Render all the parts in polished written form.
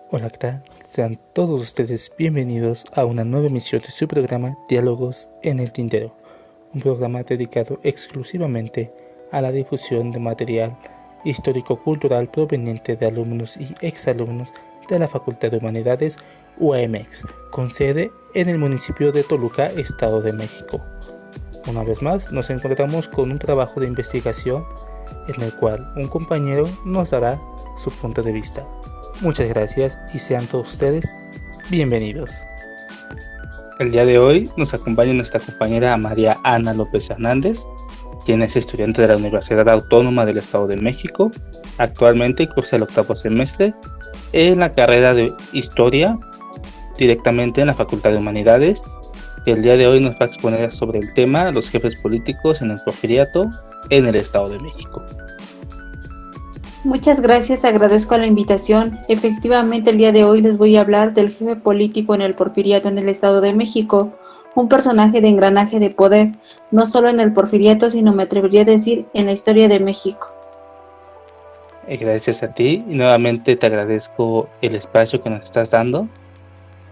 Hola, ¿qué tal? Sean todos ustedes bienvenidos a una nueva emisión de su programa Diálogos en el Tintero, un programa dedicado exclusivamente a la difusión de material histórico-cultural proveniente de alumnos y exalumnos de la Facultad de Humanidades UAMX, con sede en el municipio de Toluca, Estado de México. Una vez más nos encontramos con un trabajo de investigación en el cual un compañero nos dará su punto de vista. Muchas gracias y sean todos ustedes bienvenidos. El día de hoy nos acompaña nuestra compañera María Ana López Hernández, quien es estudiante de la Universidad Autónoma del Estado de México. Actualmente cursa el 8º semestre en la carrera de Historia, directamente en la Facultad de Humanidades. El día de hoy nos va a exponer sobre el tema los jefes políticos en el Porfiriato en el Estado de México. Muchas gracias, agradezco la invitación. Efectivamente, el día de hoy les voy a hablar del jefe político en el Porfiriato en el Estado de México, un personaje de engranaje de poder, no solo en el Porfiriato, sino me atrevería a decir en la historia de México. Gracias a ti y nuevamente te agradezco el espacio que nos estás dando.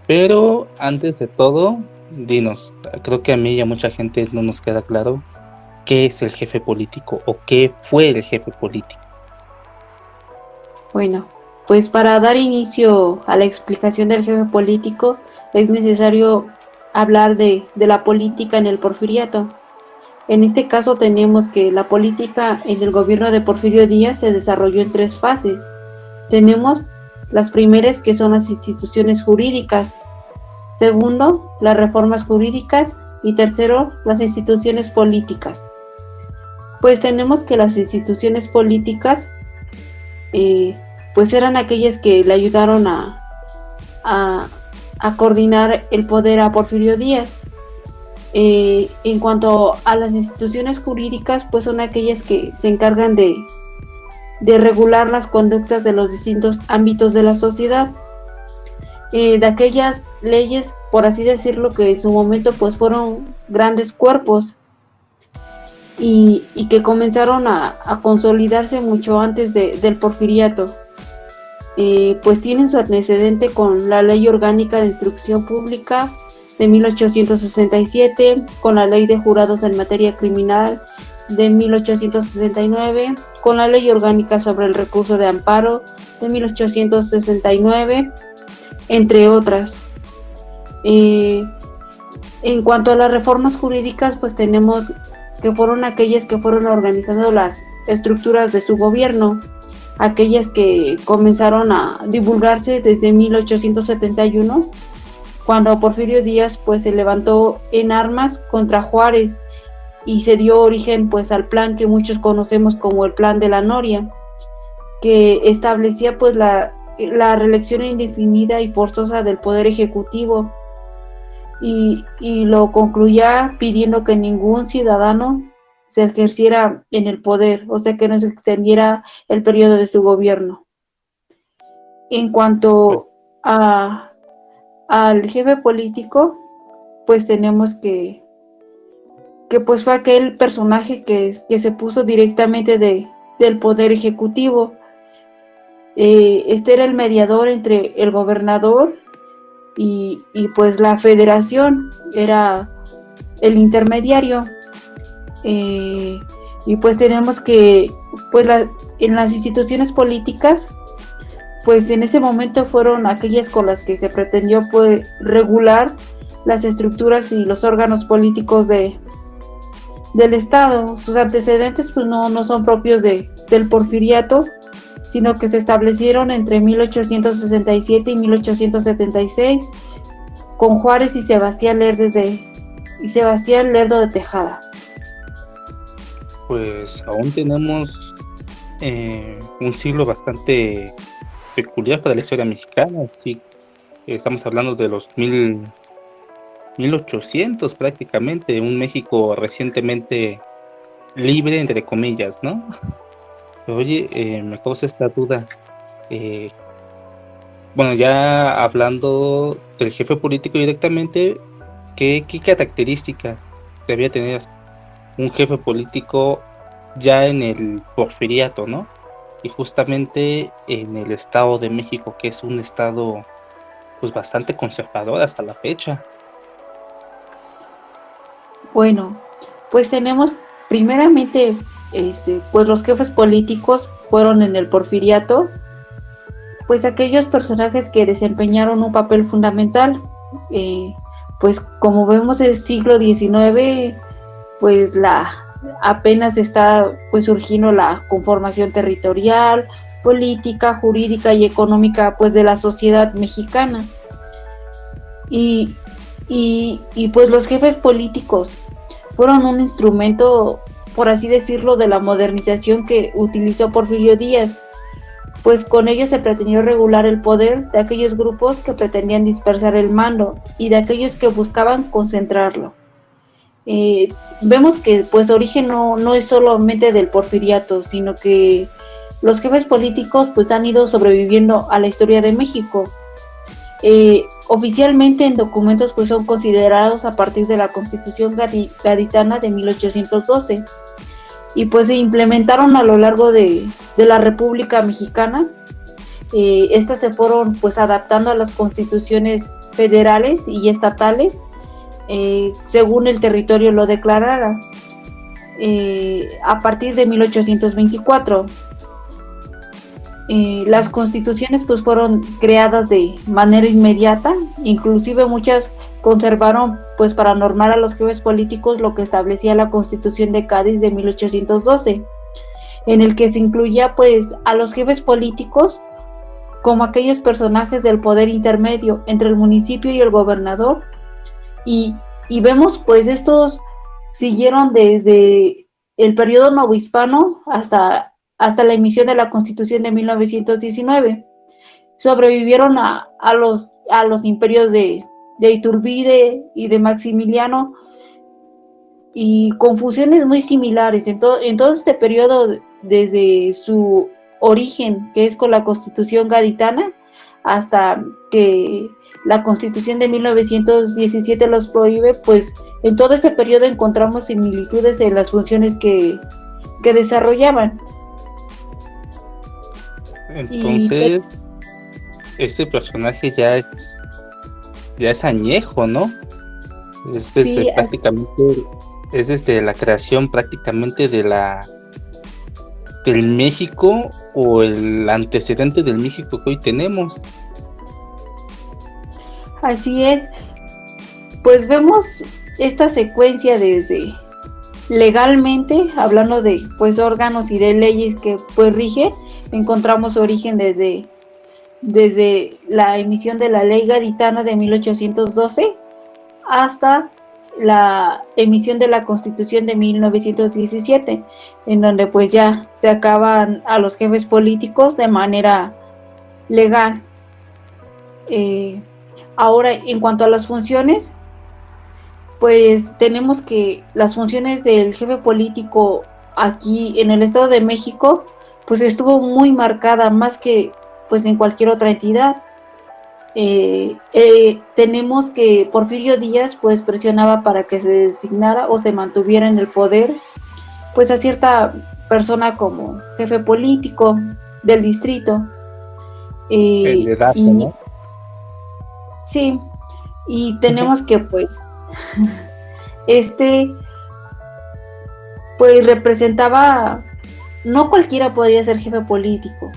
Pero antes de todo, dinos, creo que a mí y a mucha gente no nos queda claro qué es el jefe político o qué fue el jefe político. Bueno, pues para dar inicio a la explicación del jefe político es necesario hablar de la política en el Porfiriato. En este caso tenemos que la política en el gobierno de Porfirio Díaz se desarrolló en tres fases. Tenemos las primeras, que son las instituciones jurídicas; segundo, las reformas jurídicas; y tercero, las instituciones políticas. Pues tenemos que las instituciones políticas pues eran aquellas que le ayudaron a, a coordinar el poder a Porfirio Díaz. En cuanto a las instituciones jurídicas, pues son aquellas que se encargan de regular las conductas de los distintos ámbitos de la sociedad, de aquellas leyes, por así decirlo, que en su momento pues fueron grandes cuerpos y que comenzaron a consolidarse mucho antes del Porfiriato. Pues tienen su antecedente con la Ley Orgánica de Instrucción Pública de 1867, con la Ley de Jurados en Materia Criminal de 1869, con la Ley Orgánica sobre el Recurso de Amparo de 1869, entre otras. En cuanto a las reformas jurídicas, pues tenemos que fueron aquellas que fueron organizando las estructuras de su gobierno, aquellas que comenzaron a divulgarse desde 1871, cuando Porfirio Díaz pues se levantó en armas contra Juárez y se dio origen pues al plan que muchos conocemos como el Plan de la Noria, que establecía pues la reelección indefinida y forzosa del poder ejecutivo, y lo concluía pidiendo que ningún ciudadano se ejerciera en el poder, o sea, que no se extendiera el periodo de su gobierno. En cuanto al jefe político, pues tenemos que pues fue aquel personaje que se puso directamente del poder ejecutivo. Este era el mediador entre el gobernador y pues la federación, era el intermediario. Y pues tenemos que pues en las instituciones políticas, pues en ese momento fueron aquellas con las que se pretendió pues regular las estructuras y los órganos políticos del Estado. Sus antecedentes pues no son propios del Porfiriato, sino que se establecieron entre 1867 y 1876 con Juárez y Sebastián Lerdo de Tejada. Pues aún tenemos un siglo bastante peculiar para la historia mexicana. Sí, estamos hablando de los 1800 prácticamente, un México recientemente libre, entre comillas, ¿no? Pero oye, me causa esta duda. Bueno, ya hablando del jefe político directamente, ¿qué características debía tener un jefe político ya en el Porfiriato, ¿no? y justamente en el Estado de México, que es un estado pues bastante conservador hasta la fecha. Bueno, pues tenemos primeramente, pues los jefes políticos fueron en el Porfiriato, pues aquellos personajes que desempeñaron un papel fundamental, pues como vemos el siglo XIX, pues apenas está pues surgiendo la conformación territorial, política, jurídica y económica pues de la sociedad mexicana. Y pues los jefes políticos fueron un instrumento, por así decirlo, de la modernización que utilizó Porfirio Díaz, pues con ello se pretendió regular el poder de aquellos grupos que pretendían dispersar el mando y de aquellos que buscaban concentrarlo. Vemos que pues origen no es solamente del porfiriato, sino que los jefes políticos pues han ido sobreviviendo a la historia de México. Oficialmente en documentos pues son considerados a partir de la Constitución Gaditana de 1812 y pues se implementaron a lo largo de la República Mexicana. Estas se fueron pues adaptando a las constituciones federales y estatales según el territorio lo declarara. A partir de 1824 las constituciones pues fueron creadas de manera inmediata, inclusive muchas conservaron pues para normar a los jefes políticos lo que establecía la Constitución de Cádiz de 1812, en el que se incluía pues a los jefes políticos como aquellos personajes del poder intermedio entre el municipio y el gobernador, y vemos pues estos siguieron desde el periodo novohispano hasta la emisión de la Constitución de 1919. Sobrevivieron a los imperios de Iturbide y de Maximiliano, y con funciones muy similares en todo este periodo, desde su origen, que es con la Constitución Gaditana, hasta que la Constitución de 1917 los prohíbe. Pues en todo ese periodo encontramos similitudes en las funciones que desarrollaban. Entonces, este personaje ya es añejo, ¿no? Es desde Sí, prácticamente, es desde la creación prácticamente del México, o el antecedente del México que hoy tenemos. así es. Pues vemos esta secuencia desde legalmente, hablando de pues órganos y de leyes que pues rigen, encontramos origen desde la emisión de la Ley Gaditana de 1812 hasta la emisión de la Constitución de 1917, en donde pues ya se acaban a los jefes políticos de manera legal. Ahora, en cuanto a las funciones, pues tenemos que las funciones del jefe político aquí en el Estado de México pues estuvo muy marcada, más que pues en cualquier otra entidad. Tenemos que Porfirio Díaz pues presionaba para que se designara o se mantuviera en el poder pues a cierta persona como jefe político del distrito. El dedazo, ¿no? Sí, y tenemos que pues pues representaba, no cualquiera podía ser jefe político.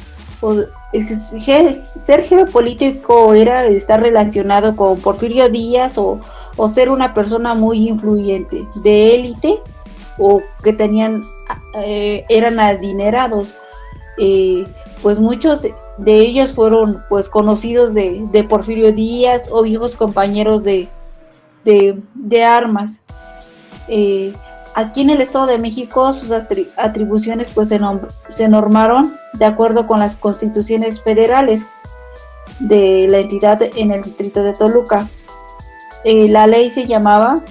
Ser jefe político era estar relacionado con Porfirio Díaz o ser una persona muy influyente, de élite, o que eran adinerados. Pues muchos de ellos fueron pues conocidos de Porfirio Díaz o viejos compañeros de armas. Aquí en el Estado de México sus atribuciones pues se normaron de acuerdo con las constituciones federales de la entidad en el distrito de Toluca. La ley se llamaba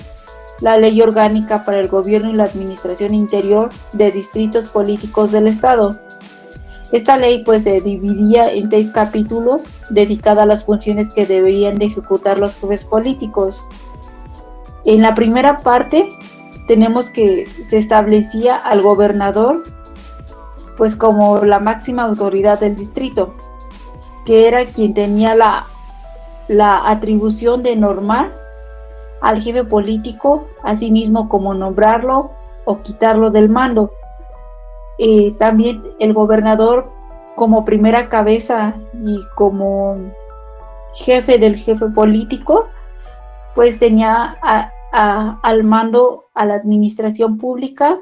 la Ley Orgánica para el Gobierno y la Administración Interior de Distritos Políticos del Estado. Esta ley pues se dividía en 6 capítulos dedicada a las funciones que deberían de ejecutar los jefes políticos. En la primera parte tenemos que se establecía al gobernador pues como la máxima autoridad del distrito, que era quien tenía la atribución de normar al jefe político, así mismo como nombrarlo o quitarlo del mando. También el gobernador, como primera cabeza y como jefe del jefe político, pues tenía al mando a la administración pública,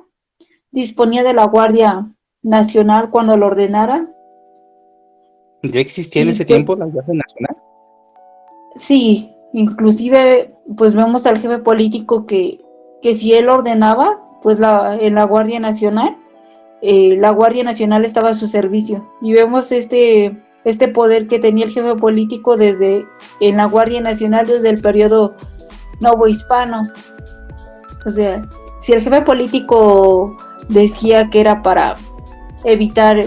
disponía de la Guardia Nacional cuando lo ordenara. ¿Ya existía en Y ese pues tiempo la Guardia Nacional? sí, inclusive pues vemos al jefe político que si él ordenaba, pues en la Guardia Nacional estaba a su servicio. Y vemos este poder que tenía el jefe político en la Guardia Nacional desde el periodo novohispano. O sea, si el jefe político decía que era para evitar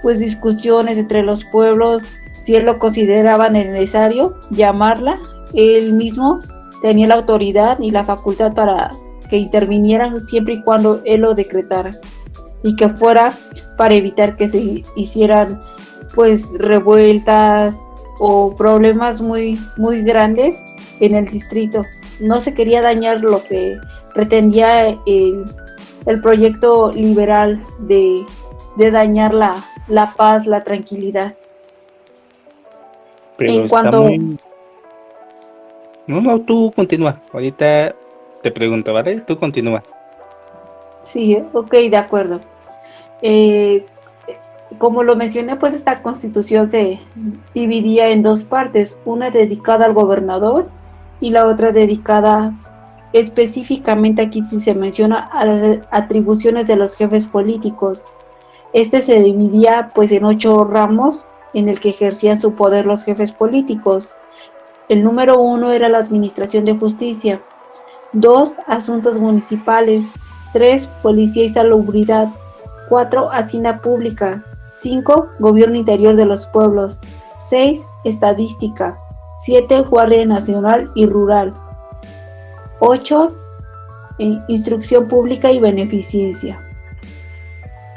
pues discusiones entre los pueblos, si él lo consideraba necesario llamarla, él mismo tenía la autoridad y la facultad para que interviniera siempre y cuando él lo decretara, y que fuera para evitar que se hicieran pues revueltas o problemas muy muy grandes en el distrito. No se quería dañar lo que pretendía el proyecto liberal de dañar la paz, la tranquilidad. Pero En está cuanto, muy... No, no, tú continúa. Ahorita te pregunto, ¿vale? Tú continúa. sí, ok, de acuerdo. Eh, como lo mencioné, pues esta constitución se dividía en dos partes, una dedicada al gobernador y la otra dedicada específicamente, aquí sí se menciona, a las atribuciones de los jefes políticos. Este se dividía pues en 8 ramos en el que ejercían su poder los jefes políticos. El número 1 era la administración de justicia, 2 asuntos municipales, 3 policía y salubridad, 4 hacienda pública, 5 gobierno interior de los pueblos, 6 estadística, 7 guardia nacional y rural, 8 instrucción pública y beneficencia.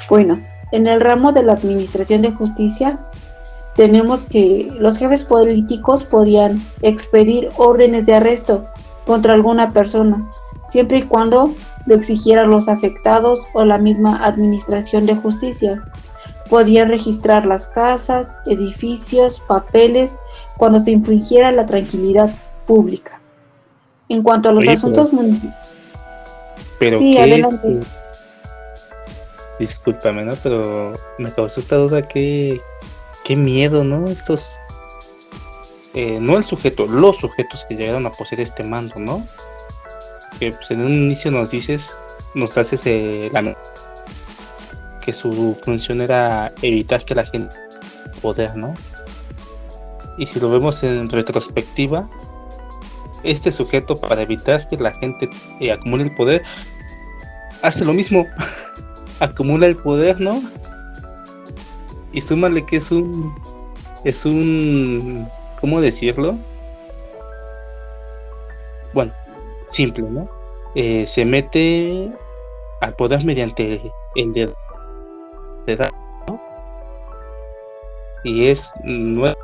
Bueno, en el ramo de la administración de justicia tenemos que los jefes políticos podían expedir órdenes de arresto contra alguna persona, siempre y cuando lo exigieran los afectados o la misma administración de justicia. Podían registrar las casas, edificios, papeles, cuando se infringiera la tranquilidad pública. En cuanto a los Oye, asuntos municipales... pero Sí, ¿qué adelante. Discúlpame, ¿no? Pero me causó esta duda, qué miedo, ¿no? Estos, no el sujeto, los sujetos que llegaron a poseer este mando, ¿no? Que pues, en un inicio nos haces que su función era evitar que la gente poder, ¿no? Y si lo vemos en retrospectiva, este sujeto, para evitar que la gente acumule el poder, hace lo mismo, acumula el poder, ¿no? Y súmale que es un, ¿cómo decirlo? Bueno, simple, ¿no? Se mete al poder mediante el de edad, ¿no? Y no es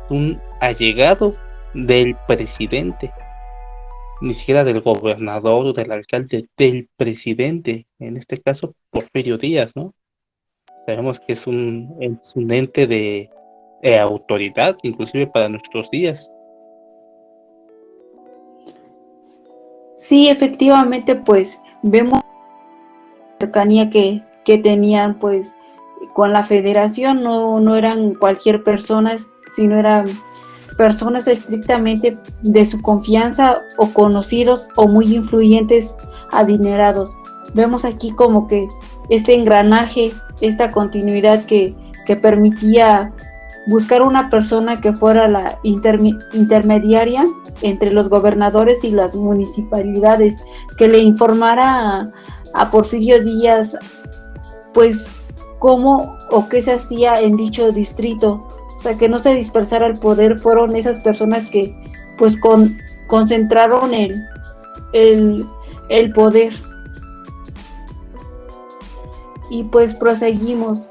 un allegado del presidente, ni siquiera del gobernador o del alcalde, del presidente, en este caso Porfirio Díaz, ¿no? Sabemos que es un ente de autoridad, inclusive para nuestros días. Sí, efectivamente, pues vemos la cercanía que tenían pues con la federación, no eran cualquier personas, sino eran personas estrictamente de su confianza o conocidos o muy influyentes, adinerados. Vemos aquí como que este engranaje, esta continuidad que permitía buscar una persona que fuera la intermediaria entre los gobernadores y las municipalidades, que le informara a Porfirio Díaz pues cómo o qué se hacía en dicho distrito. O sea, que no se dispersara el poder. Fueron esas personas que pues concentraron el poder. Y pues proseguimos.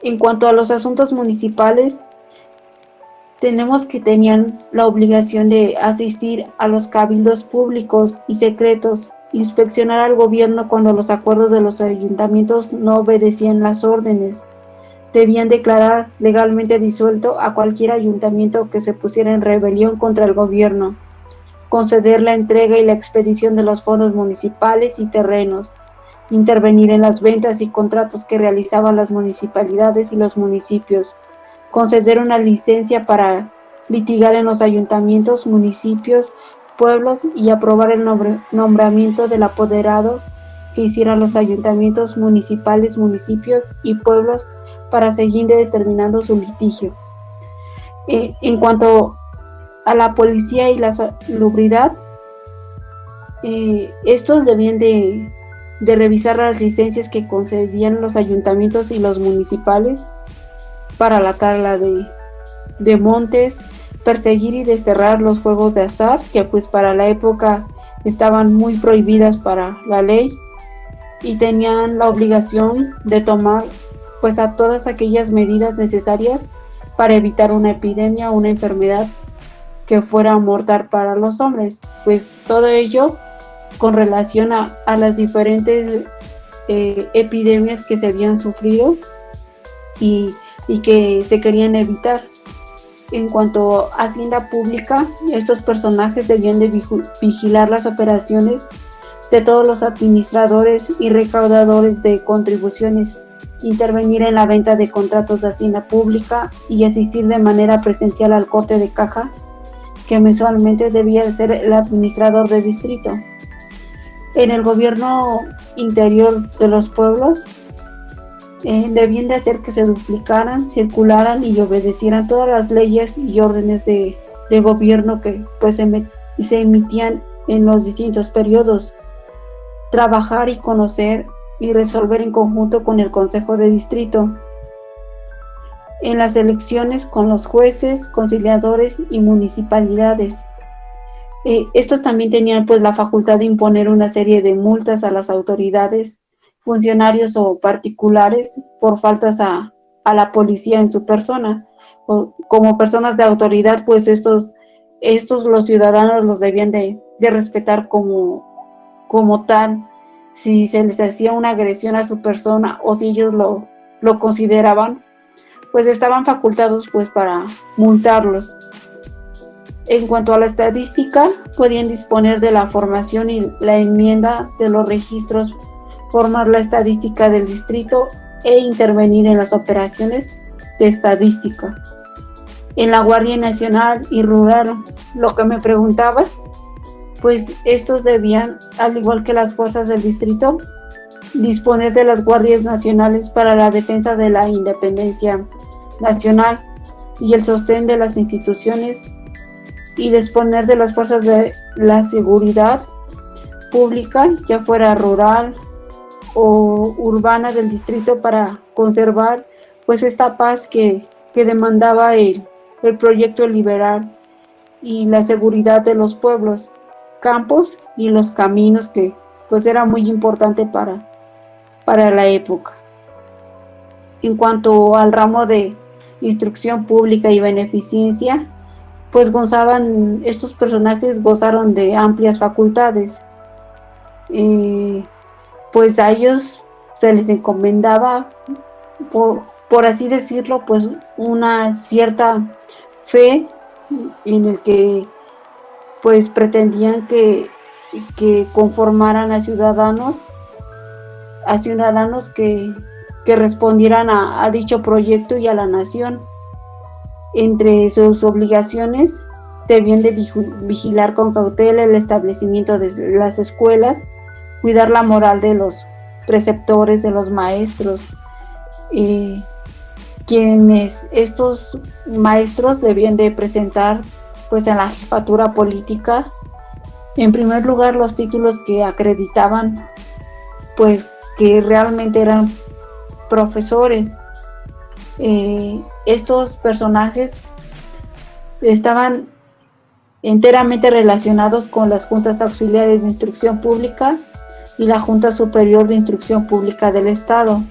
En cuanto a los asuntos municipales, tenemos que tenían la obligación de asistir a los cabildos públicos y secretos, inspeccionar al gobierno cuando los acuerdos de los ayuntamientos no obedecían las órdenes. Debían declarar legalmente disuelto a cualquier ayuntamiento que se pusiera en rebelión contra el gobierno, conceder la entrega y la expedición de los fondos municipales y terrenos, intervenir en las ventas y contratos que realizaban las municipalidades y los municipios, conceder una licencia para litigar en los ayuntamientos, municipios, pueblos y aprobar el nombramiento del apoderado que hicieran los ayuntamientos municipales, municipios y pueblos para seguir determinando su litigio. En cuanto a la policía y la salubridad, estos debían de revisar las licencias que concedían los ayuntamientos y los municipales para la tala de montes, perseguir y desterrar los juegos de azar, que pues para la época estaban muy prohibidas para la ley, y tenían la obligación de tomar pues a todas aquellas medidas necesarias para evitar una epidemia o una enfermedad que fuera mortal para los hombres. Pues todo ello con relación a las diferentes epidemias que se habían sufrido y que se querían evitar. En cuanto a hacienda pública, estos personajes debían de vigilar las operaciones de todos los administradores y recaudadores de contribuciones, intervenir en la venta de contratos de hacienda pública y asistir de manera presencial al corte de caja, que mensualmente debía de ser el administrador de distrito. En el gobierno interior de los pueblos, debían de hacer que se duplicaran, circularan y obedecieran todas las leyes y órdenes de gobierno que pues se emitían en los distintos periodos. Trabajar y conocer y resolver en conjunto con el Consejo de Distrito. En las elecciones con los jueces, conciliadores y municipalidades. Estos también tenían pues la facultad de imponer una serie de multas a las autoridades, funcionarios o particulares por faltas a la policía en su persona. Como personas de autoridad, pues estos los ciudadanos los debían de respetar como tal. Si se les hacía una agresión a su persona o si ellos lo consideraban, pues estaban facultados pues para multarlos. En cuanto a la estadística, podían disponer de la formación y la enmienda de los registros, formar la estadística del distrito e intervenir en las operaciones de estadística. En la Guardia Nacional y Rural, lo que me preguntabas, pues estos debían, al igual que las fuerzas del distrito, disponer de las guardias nacionales para la defensa de la independencia nacional y el sostén de las instituciones, y disponer de las fuerzas de la seguridad pública, ya fuera rural o urbana del distrito, para conservar pues esta paz que demandaba el proyecto liberal y la seguridad de los pueblos, campos y los caminos, que pues era muy importante para la época. En cuanto al ramo de instrucción pública y beneficencia, pues estos personajes gozaron de amplias facultades. Pues a ellos se les encomendaba, por así decirlo, pues una cierta fe en el que pues pretendían que conformaran a ciudadanos que respondieran a dicho proyecto y a la nación. Entre sus obligaciones debían de vigilar con cautela el establecimiento de las escuelas, cuidar la moral de los preceptores, de los maestros, quienes estos maestros debían de presentar pues en la jefatura política, en primer lugar, los títulos que acreditaban pues que realmente eran profesores. Estos personajes estaban enteramente relacionados con las juntas auxiliares de instrucción pública y la Junta Superior de Instrucción Pública del Estado.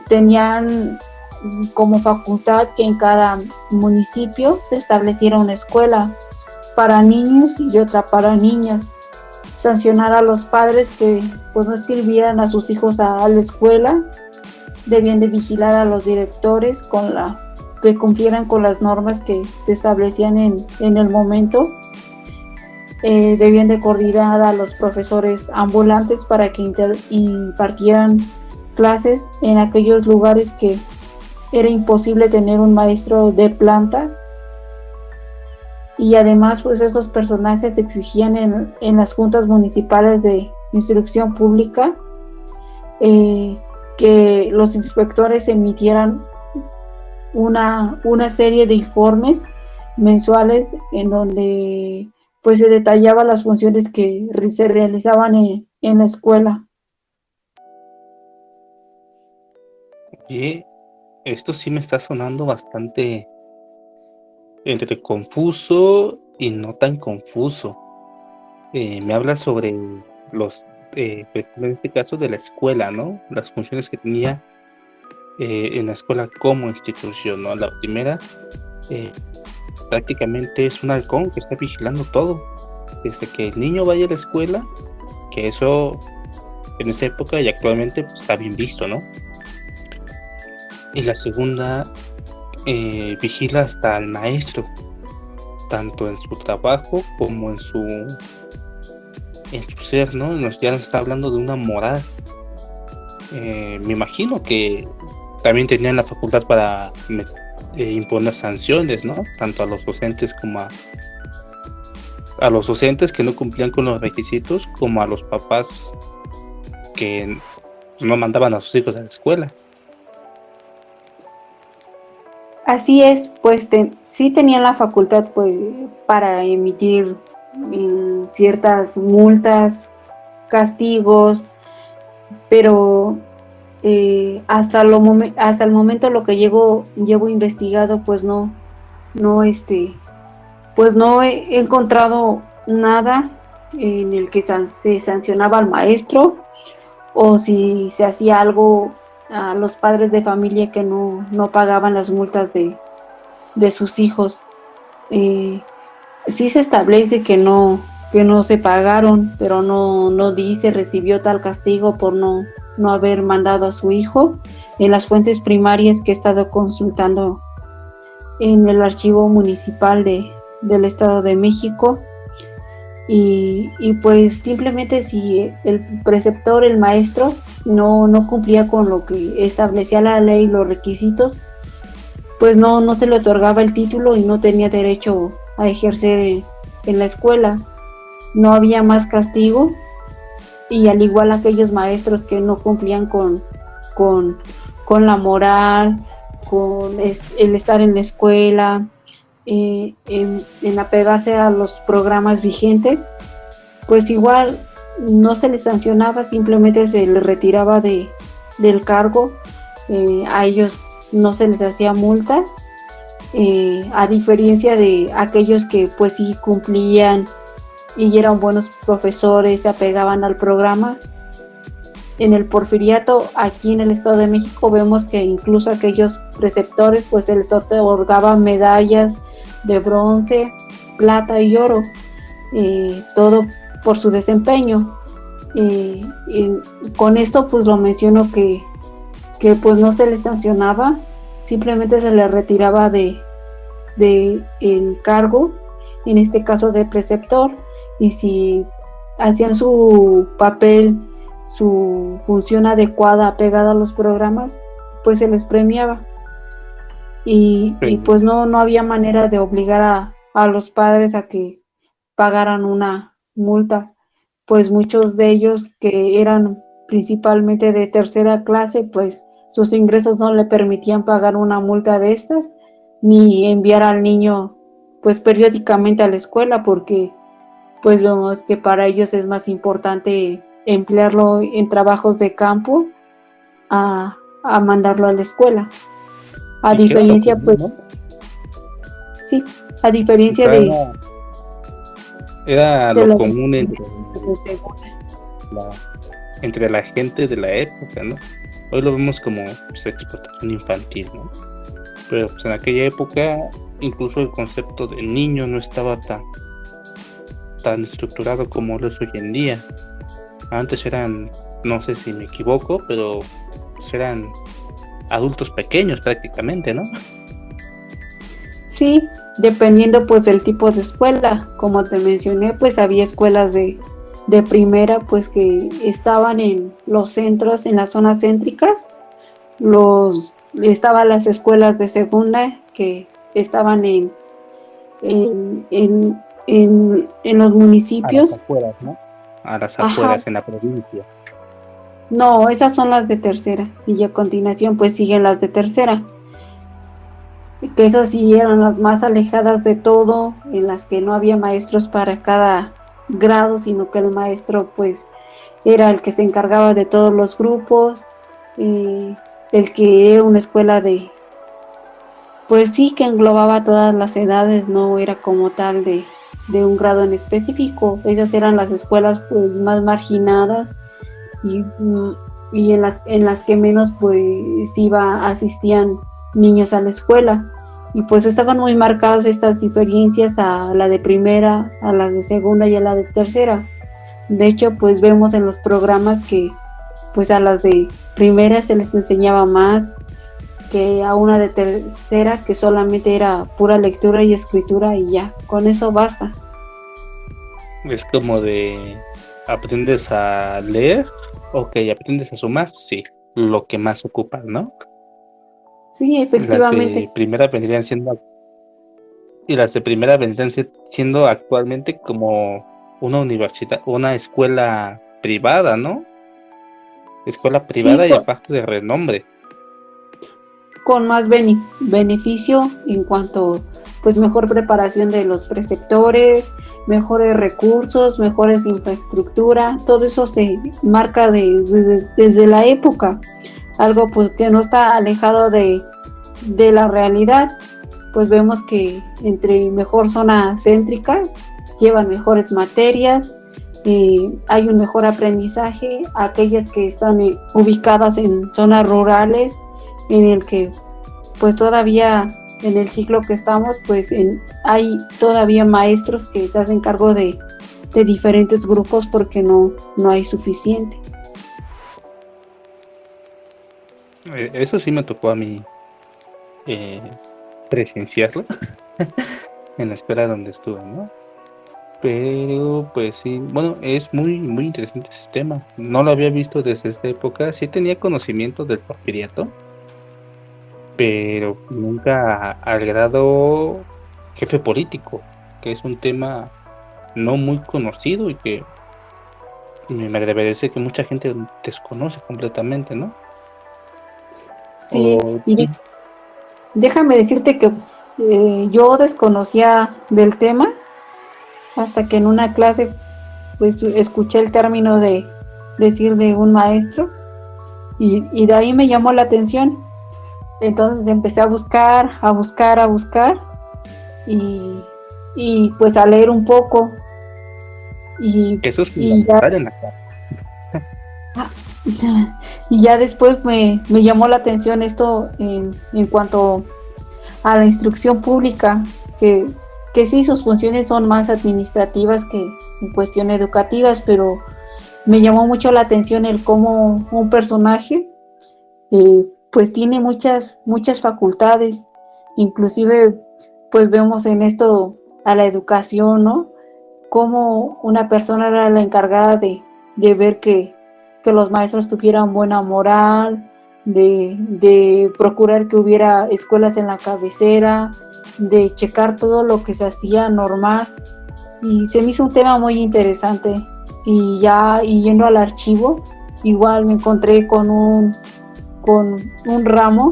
tenían como facultad que en cada municipio se estableciera una escuela para niños y otra para niñas. Sancionar a los padres que pues no escribieran a sus hijos a la escuela, debían de vigilar a los directores que cumplieran con las normas que se establecían en el momento. Debían de coordinar a los profesores ambulantes para que impartieran clases en aquellos lugares que era imposible tener un maestro de planta. Y además pues estos personajes exigían en las juntas municipales de instrucción pública que los inspectores emitieran una serie de informes mensuales en donde pues se detallaba las funciones que se realizaban en la escuela. Oye, esto sí me está sonando bastante entre confuso y no tan confuso. Me habla sobre los, en este caso de la escuela, ¿no? Las funciones que tenía en la escuela como institución, ¿no? La primera, prácticamente es un halcón que está vigilando todo, desde que el niño vaya a la escuela, que eso en esa época y actualmente pues, está bien visto, ¿no? Y la segunda, vigila hasta al maestro, tanto en su trabajo como en su ser, ¿no? Ya nos está hablando de una moral. Me imagino que también tenían la facultad para imponer sanciones, ¿no? Tanto a los docentes como a los docentes que no cumplían con los requisitos, como a los papás que no mandaban a sus hijos a la escuela. Así es, pues sí tenían la facultad pues para emitir ciertas multas, castigos, pero hasta el momento lo que llevo investigado pues pues no he encontrado nada en el que se sancionaba al maestro, o si se hacía algo a los padres de familia que no pagaban las multas de sus hijos. Sí se establece que no se pagaron, pero no dice recibió tal castigo por no haber mandado a su hijo. En las fuentes primarias que he estado consultando en el archivo municipal del Estado de México, y pues simplemente si el preceptor, el maestro, no cumplía con lo que establecía la ley, los requisitos, pues no se le otorgaba el título y no tenía derecho a ejercer en la escuela. No había más castigo, y al igual aquellos maestros que no cumplían con la moral, con el estar en la escuela, en apegarse a los programas vigentes, pues igual no se les sancionaba, simplemente se les retiraba del cargo. A ellos no se les hacía multas, a diferencia de aquellos que pues sí cumplían y eran buenos profesores, se apegaban al programa. En el porfiriato, aquí en el Estado de México, vemos que incluso aquellos preceptores pues se les otorgaban medallas de bronce, plata y oro, todo por su desempeño. Con esto pues lo menciono que pues no se les sancionaba, simplemente se les retiraba de el cargo, en este caso de preceptor, y si hacían su papel, su función adecuada, apegada a los programas, pues se les premiaba. Y pues no había manera de obligar a los padres a que pagaran una multa, pues muchos de ellos que eran principalmente de tercera clase, pues sus ingresos no le permitían pagar una multa de estas, ni enviar al niño pues periódicamente a la escuela, porque pues vemos que para ellos es más importante emplearlo en trabajos de campo a mandarlo a la escuela. A diferencia, claro, pues, pues, ¿no? Sí, a diferencia era de lo la común entre la gente de la época, ¿no? Hoy lo vemos como pues, explotación infantil, ¿no? Pero pues, en aquella época incluso el concepto de niño no estaba tan estructurado como lo es hoy en día. Antes eran, no sé si me equivoco, pero pues, eran adultos pequeños prácticamente, ¿no? Sí, dependiendo pues del tipo de escuela. Como te mencioné, pues había escuelas de primera pues que estaban en los centros, en las zonas céntricas. Estaban las escuelas de segunda que estaban en los A las municipios. afueras, ¿no? A las Ajá, afueras, en la provincia. no, esas son las de tercera. Y a continuación pues siguen las de tercera. Que esas sí eran las más alejadas de todo, en las que no había maestros para cada grado, sino que el maestro pues era el que se encargaba de todos los grupos, el que era una escuela pues sí, que englobaba todas las edades, no era como tal de un grado en específico. Esas eran las escuelas pues más marginadas y, y en las que menos pues asistían niños a la escuela. Y pues estaban muy marcadas estas diferencias a la de primera, a la de segunda y a la de tercera. De hecho, pues vemos en los programas que pues a las de primera se les enseñaba más que a una de tercera, que solamente era pura lectura y escritura y ya, con eso basta. Es como de, ¿aprendes a leer? Ok, ¿aprendes a sumar? Sí, lo que más ocupas, ¿no? Sí, Las de efectivamente. primera vendrían siendo, y las de primera vendrían siendo actualmente como una universidad, una escuela privada, ¿no? Escuela Sí, privada y aparte de renombre. con más beneficio en cuanto pues mejor preparación de los preceptores, mejores recursos, mejores infraestructura, todo eso se marca desde la época, algo pues que no está alejado de la realidad. Pues vemos que entre mejor zona céntrica llevan mejores materias, hay un mejor aprendizaje, aquellas que están ubicadas en zonas rurales, en el que pues todavía en el ciclo que estamos, pues hay todavía maestros que se hacen cargo de diferentes grupos porque no hay suficiente. Eso sí me tocó a mí eh, presenciarlo en la escuela donde estuve, ¿no? Pero pues sí, bueno, es muy interesante ese tema. No lo había visto desde esta época. Sí tenía conocimiento del porfiriato, pero nunca al grado jefe político, que es un tema no muy conocido y que me parece que mucha gente desconoce completamente, ¿no? Sí, O y déjame decirte que yo desconocía del tema hasta que en una clase pues escuché el término de decir de un maestro y de ahí me llamó la atención. Entonces empecé a buscar y, y pues a leer un poco y, que eso es y ya, fundamental en la clase. y ya después me llamó la atención esto en cuanto a la instrucción pública, que sí, sus funciones son más administrativas que en cuestión educativas, pero me llamó mucho la atención el cómo un personaje pues tiene muchas facultades, inclusive pues vemos en esto a la educación, ¿no? Cómo una persona era la encargada de ver que los maestros tuvieran buena moral, de procurar que hubiera escuelas en la cabecera, de checar todo lo que se hacía normal. Y se me hizo un tema muy interesante. Y yendo al archivo, igual me encontré con un ramo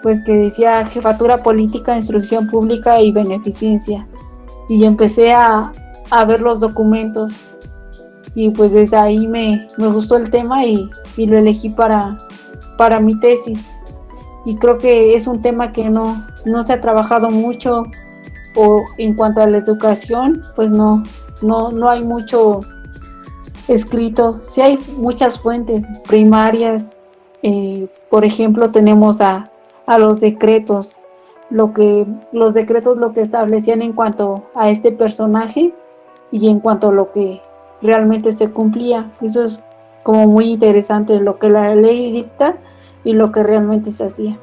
pues que decía Jefatura Política, Instrucción Pública y Beneficencia. Y empecé a ver los documentos y pues desde ahí me gustó el tema y lo elegí para mi tesis. Y creo que es un tema que no se ha trabajado mucho, o en cuanto a la educación, pues no hay mucho escrito. Sí hay muchas fuentes primarias, Por ejemplo, tenemos a los decretos, los decretos lo que establecían en cuanto a este personaje y en cuanto a lo que realmente se cumplía. Eso es como muy interesante, lo que la ley dicta y lo que realmente se hacía.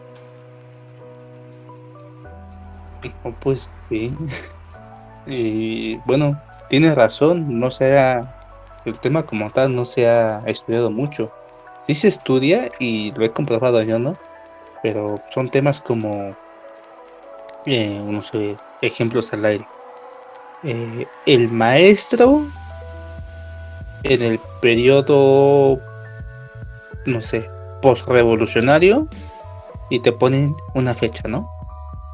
No, pues sí. Y bueno, tienes razón, el tema como tal no se ha estudiado mucho. Sí se estudia y lo he comprobado yo, ¿no? Pero son temas como, no sé, ejemplos al aire. El maestro en el periodo, no sé, postrevolucionario y te ponen una fecha, ¿no?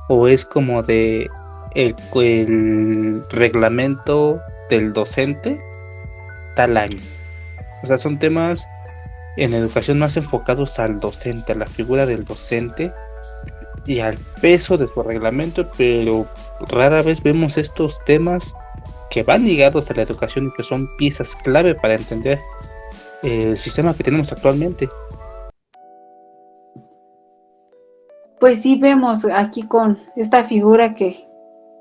O es como de el reglamento del docente tal año. O sea, son temas en educación más enfocados al docente, a la figura del docente y al peso de su reglamento, pero rara vez vemos estos temas que van ligados a la educación y que son piezas clave para entender el sistema que tenemos actualmente. Pues sí vemos aquí con esta figura que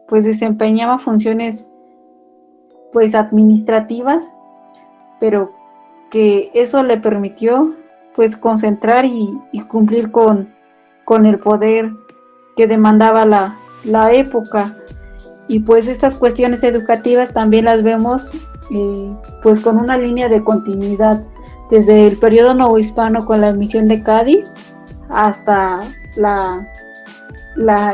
pues desempeñaba funciones pues administrativas, pero que eso le permitió pues concentrar y cumplir con el poder que demandaba la época. Y pues estas cuestiones educativas también las vemos pues con una línea de continuidad desde el periodo novohispano con la emisión de Cádiz hasta la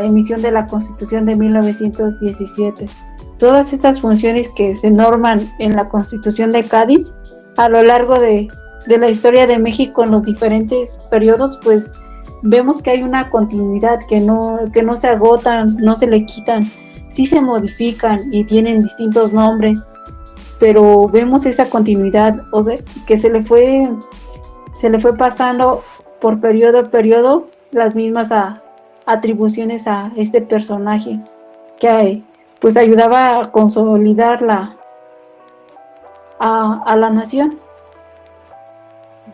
emisión de la Constitución de 1917. Todas estas funciones que se norman en la Constitución de Cádiz a lo largo de la historia de México en los diferentes periodos, pues vemos que hay una continuidad, que no se agotan, no se le quitan, sí se modifican y tienen distintos nombres, pero vemos esa continuidad, o sea, que se le fue pasando por periodo a periodo las mismas atribuciones a este personaje que pues ayudaba a consolidar a la nación.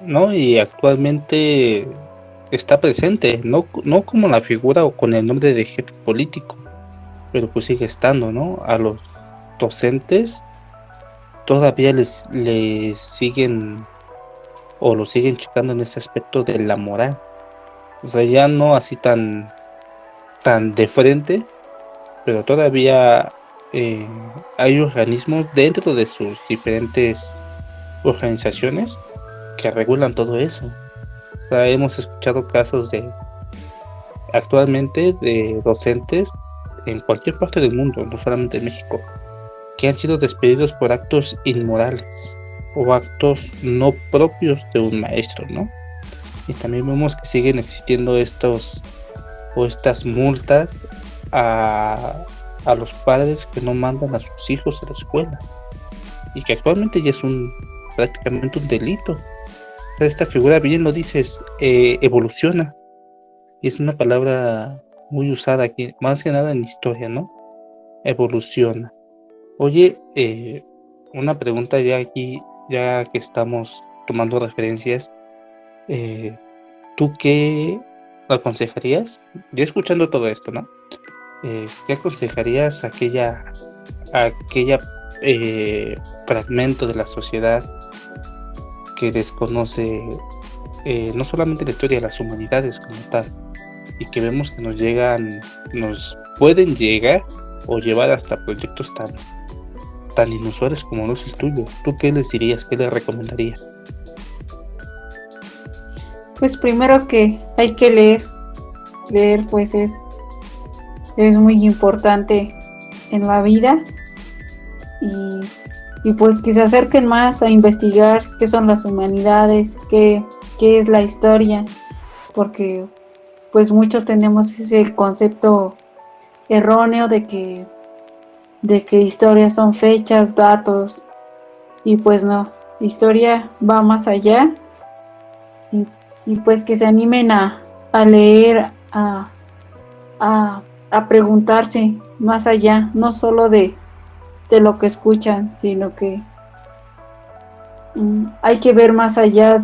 ¿No? Y actualmente está presente, no como la figura o con el nombre de jefe político, pero pues sigue estando, ¿no? A los docentes todavía les siguen o lo siguen checando en ese aspecto de la moral. O sea, ya no así tan de frente, pero todavía hay organismos dentro de sus diferentes organizaciones que regulan todo eso. O sea, hemos escuchado casos actualmente de docentes en cualquier parte del mundo, no solamente en México, que han sido despedidos por actos inmorales o actos no propios de un maestro, ¿no? Y también vemos que siguen existiendo estas multas a los padres que no mandan a sus hijos a la escuela y que actualmente ya es prácticamente un delito. O sea, esta figura, bien lo dices, evoluciona y es una palabra muy usada aquí, más que nada en historia, ¿no? Evoluciona. Oye, una pregunta ya aquí, ya que estamos tomando referencias, eh, ¿tú qué aconsejarías? Ya escuchando todo esto, ¿no? ¿Qué aconsejarías a aquella fragmento de la sociedad que desconoce no solamente la historia de las humanidades como tal, y que vemos que nos pueden llegar o llevar hasta proyectos tan inusuales como no es el tuyo? ¿Tú qué les dirías? ¿Qué les recomendarías? Pues primero que hay que leer pues es muy importante en la vida y pues que se acerquen más a investigar qué son las humanidades, qué es la historia, porque pues muchos tenemos ese concepto erróneo de que historia son fechas, datos, y pues no, historia va más allá y, y pues que se animen a leer, a preguntarse más allá, no solo de lo que escuchan, sino que hay que ver más allá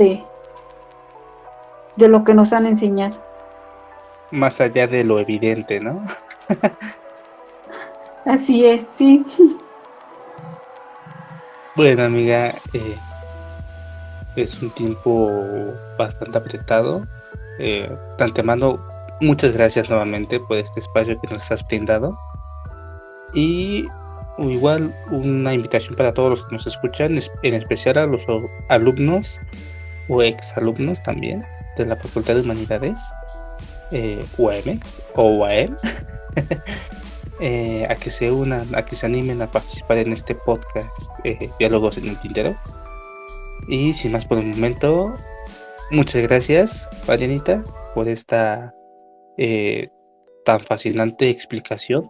de lo que nos han enseñado. Más allá de lo evidente, ¿no? Así es, sí. Bueno, amiga, es un tiempo bastante apretado. De antemano, muchas gracias nuevamente por este espacio que nos has brindado. Y igual una invitación para todos los que nos escuchan, en especial a los alumnos o exalumnos también de la Facultad de Humanidades, UAMX o UAM, a que se unan, a que se animen a participar en este podcast, Diálogos en el Tintero. Y sin más por el momento, muchas gracias, Marianita, por esta tan fascinante explicación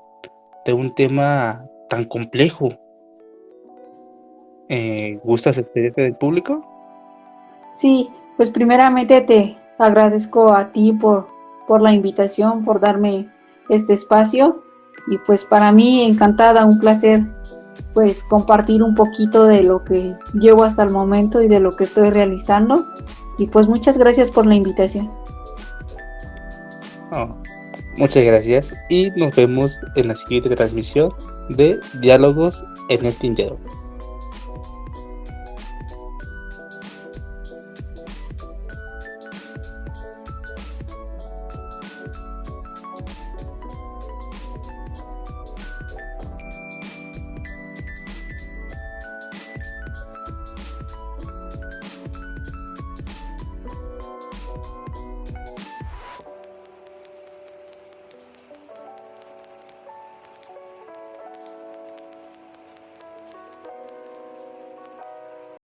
de un tema tan complejo. ¿Gustas despedirte del público? Sí, pues primeramente te agradezco a ti por la invitación, por darme este espacio y pues para mí encantada, un placer pues compartir un poquito de lo que llevo hasta el momento y de lo que estoy realizando y pues muchas gracias por la invitación. Oh, muchas gracias y nos vemos en la siguiente transmisión de Diálogos en el Tintero.